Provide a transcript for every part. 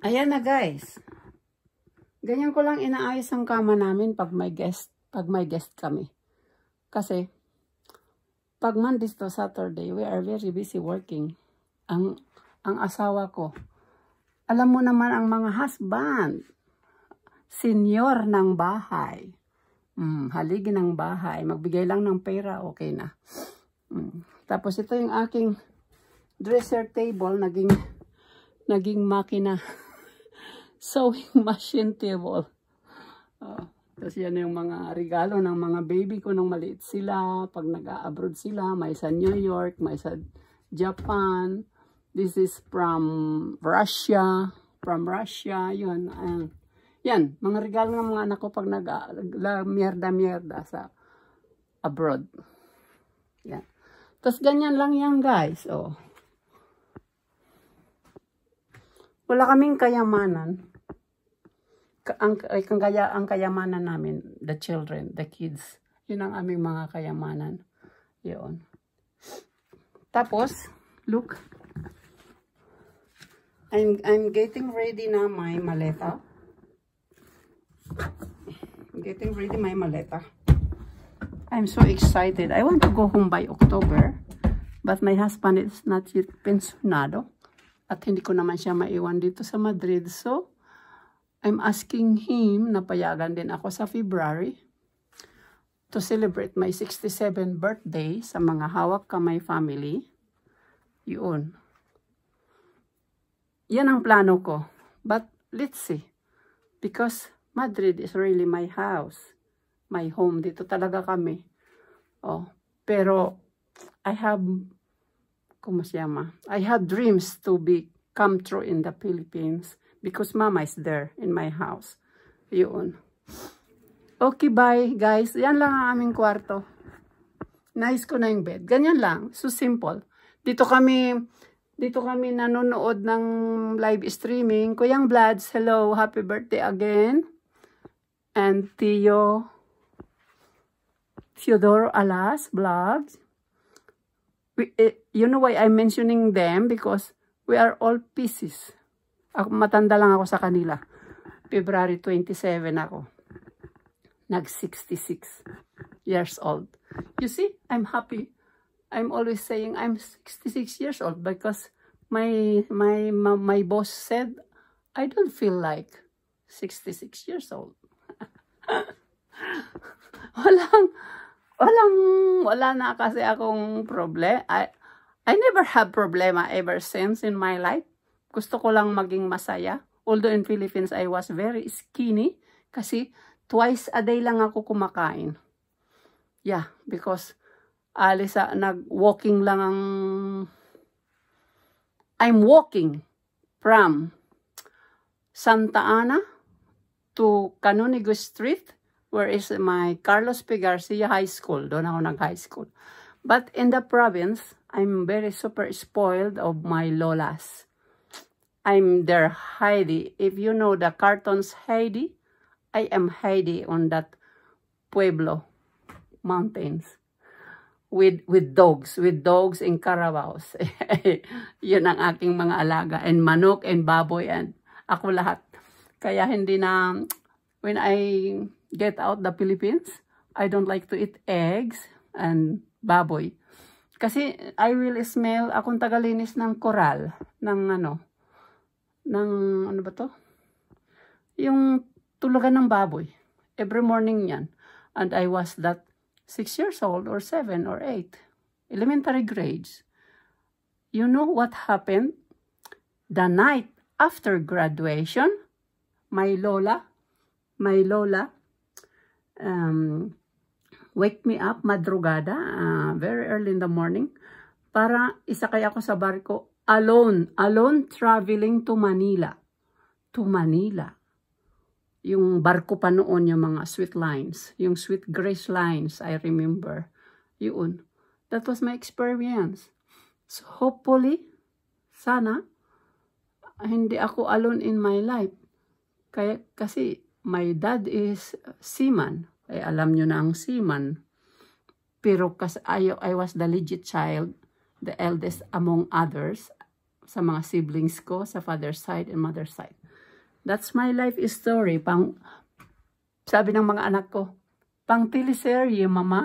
Ayan na guys. Ganyan ko lang inaayos ang kama namin pag may guest kami. Kasi pag Monday to Saturday, we are very busy working. Ang asawa ko, alam mo naman ang mga husband, senior ng bahay. Haligi ng bahay, magbigay lang ng pera, okay na. Tapos ito yung aking dresser table, naging makina. Sewing machine table. Tapos yan yung mga regalo ng mga baby ko nung maliit sila. Pag nag-abroad sila, may sa New York, may sa Japan. This is from Russia. Yun. Yan, mga regalo ng mga anak ko pag nag-mierda sa abroad. Yan. Tapos ganyan lang yan guys. Oh. Wala kaming kayamanan. Ang kayamanan namin, the children, the kids. Yun ang aming mga kayamanan. Yun. Tapos, look. I'm getting ready na my maleta. I'm so excited. I want to go home by October. But my husband is not yet pensionado. At hindi ko naman siya maiwan dito sa Madrid. So, I'm asking him na payagan din ako sa February to celebrate my 67th birthday sa mga hawak kamay family. Yun. Yan ang plano ko. But, let's see. Because Madrid is really my house. My home. Dito talaga kami. Oh, pero, I have dreams to come true in the Philippines because Mama is there in my house. Yun. Okay, bye guys. Yan lang ang aming kwarto. Nice ko na yung bed. Ganyan lang. So simple. Dito kami nanonood ng live streaming. Kuyang Blads, hello. Happy birthday again. And Theodore Alas vlogs. You know why I'm mentioning them? Because we are all pieces. Matanda lang ako sa kanila. February 27 ako. Nag-66 years old. You see, I'm happy. I'm always saying I'm 66 years old because my boss said I don't feel like 66 years old. Wala na kasi akong problem. I never have problema ever since in my life. Gusto ko lang maging masaya. Although in Philippines, I was very skinny. Kasi twice a day lang ako kumakain. Yeah, because nag-walking lang I'm walking from Santa Ana to Canonigo Street, where is my Carlos P. Garcia High School. Doon ako nag-high school. But in the province, I'm very super spoiled of my lolas. I'm their Heidi. If you know the cartoons Heidi, I am Heidi on that Pueblo mountains. With dogs and carabaos. Yun ang aking mga alaga. And manok and baboy and ako lahat. Kaya hindi na, when I get out the Philippines, I don't like to eat eggs and baboy. Kasi I will smell, akong tagalinis ng koral, ng ano ba to? Yung tulugan ng baboy. Every morning yan. And I was that 6 years old or 7 or 8. Elementary grades. You know what happened? The night after graduation, my lola, wake me up madrugada, very early in the morning, para isakay ako sa barko alone traveling to Manila. Yung barko pa noon, yung mga Sweet Lines, yung Sweet Grace Lines, I remember. Yun. That was my experience. So hopefully, sana, hindi ako alone in my life. Kasi my dad is seaman. Alam nyo na ang seaman. Pero kasi I was the legit child, the eldest among others, sa mga siblings ko, sa father's side and mother's side. That's my life story. Sabi ng mga anak ko, pang teleserye, mama.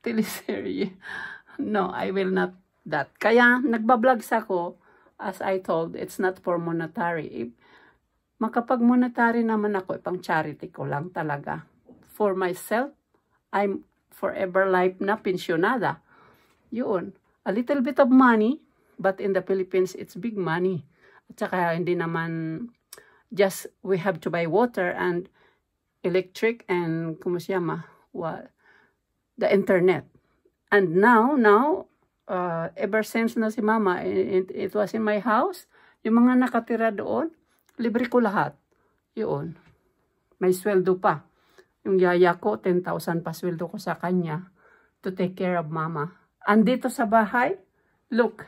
Teleserye. No, I will not that. Kaya, nagbablog ako, as I told, it's not for monetary. Makapag-monetary naman ako, pang charity ko lang talaga. For myself, I'm forever life na pensionada. Yun. A little bit of money, but in the Philippines, it's big money. At saka, hindi naman, just, we have to buy water and electric and, the internet. And now, ever since na si mama, it was in my house, yung mga nakatira doon, libre ko lahat. Yun. May sweldo pa. Yung yaya ko, 10,000 pa sweldo ko sa kanya to take care of mama. Andito sa bahay, look,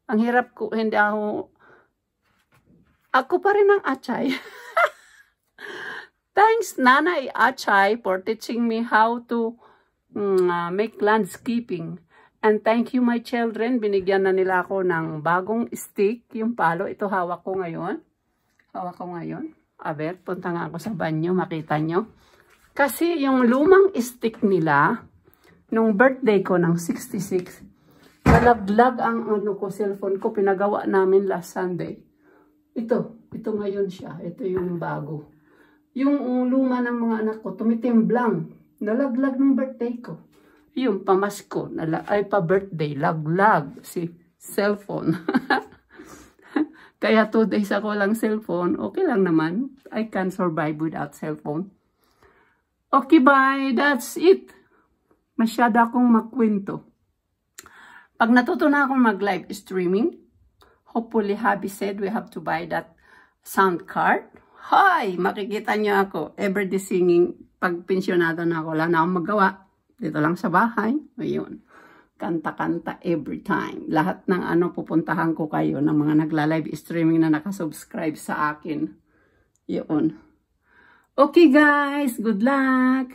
ang hirap ko, hindi ako pa rin ang atchay. Thanks, Nanay Achay, for teaching me how to make landscaping. And thank you, my children. Binigyan na nila ako ng bagong stick, yung palo. Ito hawak ko ngayon. Aber, punta nga ako sa banyo, makita nyo. Kasi yung lumang stick nila, nung birthday ko ng 66, nalaglag ang cellphone ko, pinagawa namin last Sunday. Ito ngayon siya. Ito yung bago. Yung luma ng mga anak ko, tumitimblang. Nalaglag ng birthday ko. Yung pamasko, pa-birthday, laglag si cellphone. Kaya 2 days ako lang cellphone, okay lang naman. I can survive without cellphone. Okay, bye. That's it. Masyado akong magkwento. Pag natuto na akong mag-live streaming, hopefully, Happy said we have to buy that sound card. Hi! Makikita niyo ako. Everyday singing. Pag pensionado na ako, wala na akong magawa. Dito lang sa bahay. Ayun. Kanta-kanta every time. Lahat ng pupuntahan ko kayo ng mga nagla-live streaming na nakasubscribe sa akin. Yun. Okay guys, good luck!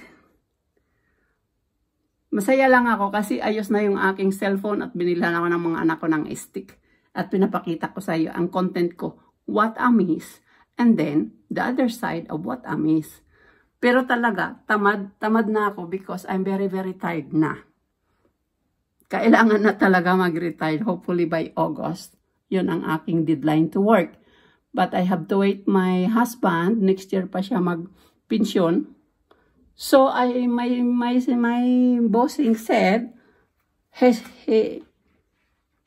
Masaya lang ako kasi ayos na yung aking cellphone at binilhan ako ng mga anak ko ng stick. At pinapakita ko sa iyo ang content ko, what a miss. And then, the other side of what a miss. Pero talaga, tamad na ako because I'm very, very tired na. Kailangan na talaga mag-retire, hopefully by August. Yun ang aking deadline to work. But I have to wait my husband. Next year pa siya mag-pensyon. So, my bossing said,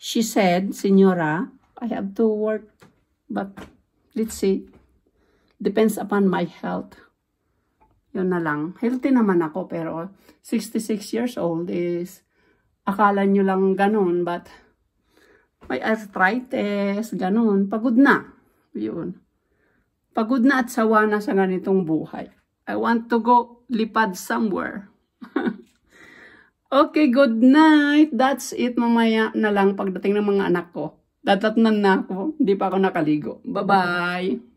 she said, Senyora, I have to work. But, let's see. Depends upon my health. Yun na lang. Healthy naman ako, pero 66 years old is... Akala nyo lang ganun, but may arthritis, ganun. Pagod na. Yun. Pagod na at sawa na sa ganitong buhay. I want to go lipad somewhere. Okay, good night. That's it. Mamaya na lang pagdating ng mga anak ko. Datatnan na ako. Hindi pa ako nakaligo. Bye-bye.